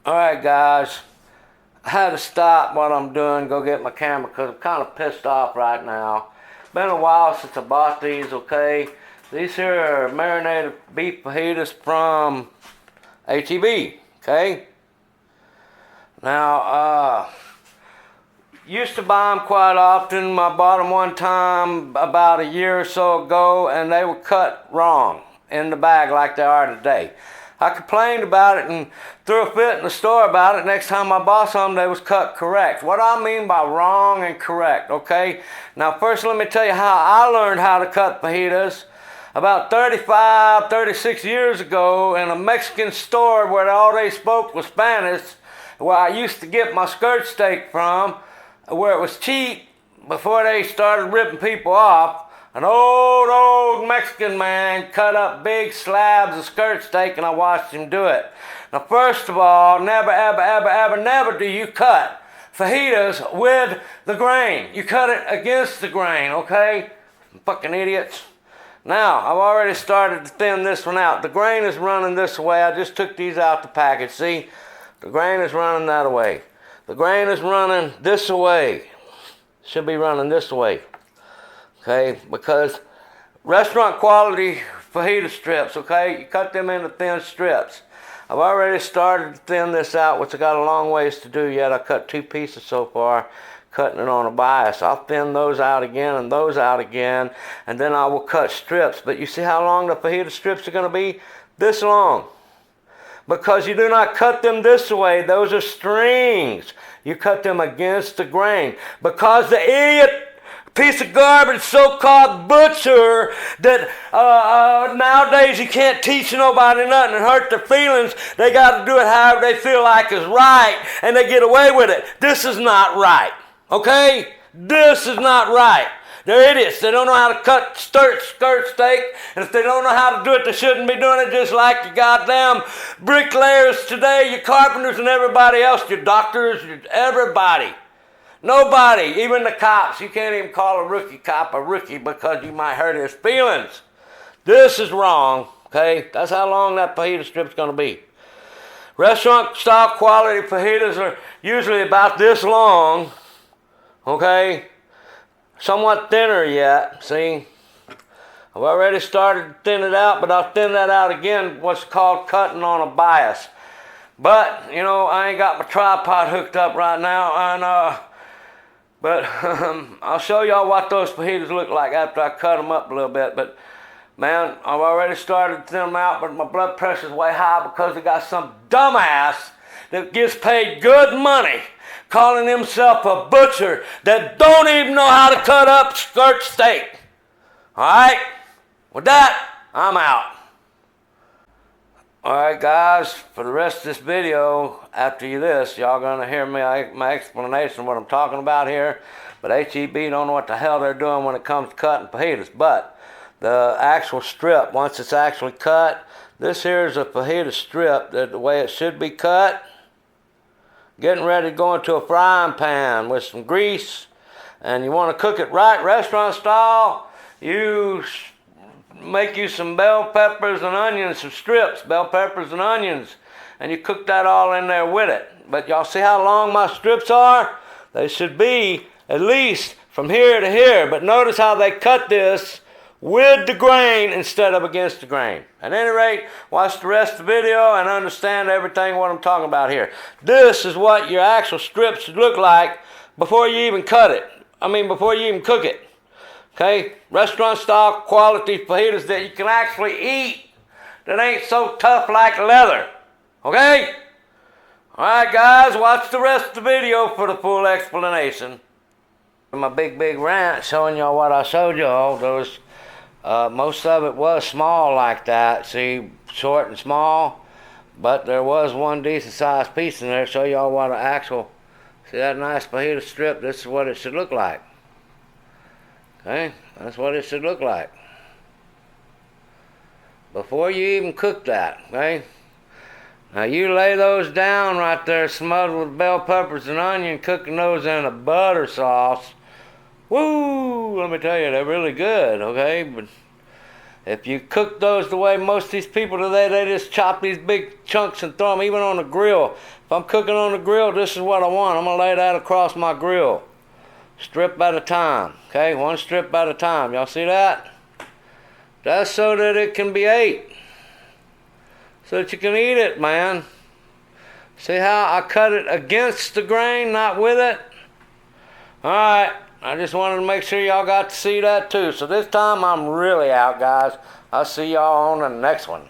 Alright guys, I had to stop what I'm doing, go get my camera because I'm kind of pissed off right now. Been a while since I bought these, okay? These here are marinated beef fajitas from H-E-B, okay? Now, used to buy them quite often. I bought them one time about a year or so ago and they were cut wrong in the bag like they are today. I complained about it and threw a fit in the store about it. Next time I bought some, they was cut correct. What I mean by wrong and correct, okay? Now first let me tell you how I learned how to cut fajitas. About 35, 36 years ago in a Mexican store where all they spoke was Spanish, where I used to get my skirt steak from, where it was cheap before they started ripping people off. An old Mexican man cut up big slabs of skirt steak and I watched him do it. Now first of all, never, ever, never do you cut fajitas with the grain. You cut it against the grain, okay? Fucking idiots. Now, I've already started to thin this one out. The grain is running this way. I just took these out the package. See? The grain is running that way. The grain is running this way. Should be running this way. Okay, because restaurant quality fajita strips, okay, you cut them into thin strips. I've already started to thin this out, which I got a long ways to do yet. I cut 2 pieces so far, cutting it on a bias. I'll thin those out again and those out again, and then I will cut strips. But you see how long the fajita strips are going to be? This long. Because you do not cut them this way. Those are strings. You cut them against the grain. Because the idiot piece of garbage so-called butcher that nowadays you can't teach nobody nothing and hurt their feelings. They got to do it however they feel like is right and they get away with it. This is not right, okay? This is not right. They're idiots. They don't know how to cut skirt steak, and if they don't know how to do it, they shouldn't be doing it, just like your goddamn bricklayers today, your carpenters and everybody else, your doctors, everybody. Nobody, even the cops. You can't even call a rookie cop a rookie because you might hurt his feelings. This is wrong, okay? That's how long that fajita strip's going to be. Restaurant style quality fajitas are usually about this long, okay? Somewhat thinner yet, see? I've already started to thin it out, but I'll thin that out again, what's called cutting on a bias. But, you know, I ain't got my tripod hooked up right now, and but I'll show y'all what those fajitas look like after I cut them up a little bit. But man, I've already started to thin them out, but my blood pressure's way high because I got some dumbass that gets paid good money calling himself a butcher that don't even know how to cut up skirt steak. Alright? With that, I'm out. Alright guys, for the rest of this video, after this, y'all gonna hear my explanation of what I'm talking about here. But H-E-B don't know what the hell they're doing when it comes to cutting fajitas. But the actual strip, once it's actually cut, this here is a fajita strip, that the way it should be cut. Getting ready to go into a frying pan with some grease. And you want to cook it right, restaurant style. You make you some bell peppers and onions, some strips, bell peppers and onions, and you cook that all in there with it. But y'all see how long my strips are? They should be at least from here to here, but notice how they cut this with the grain instead of against the grain. At any rate, watch the rest of the video and understand everything what I'm talking about here. This is what your actual strips should look like before you even cut it. Before you even cook it. Okay, restaurant style quality fajitas that you can actually eat, that ain't so tough like leather. Okay? Alright guys, watch the rest of the video for the full explanation. My big rant showing y'all what I showed y'all. Those, most of it was small like that. See, short and small. But there was one decent sized piece in there. Show y'all what an actual, see that nice fajita strip? This is what it should look like. Okay, that's what it should look like. Before you even cook that, okay? Now you lay those down right there, smothered with bell peppers and onion, cooking those in a butter sauce. Woo! Let me tell you, they're really good, okay? But If you cook those the way most of these people today, they just chop these big chunks and throw them even on the grill. If I'm cooking on the grill, this is what I want. I'm going to lay that across my grill. Strip at a time. Okay, one strip at a time. Y'all see that? That's so that it can be ate. So that you can eat it, man. See how I cut it against the grain, not with it? Alright, I just wanted to make sure y'all got to see that too. So this time I'm really out, guys. I'll see y'all on the next one.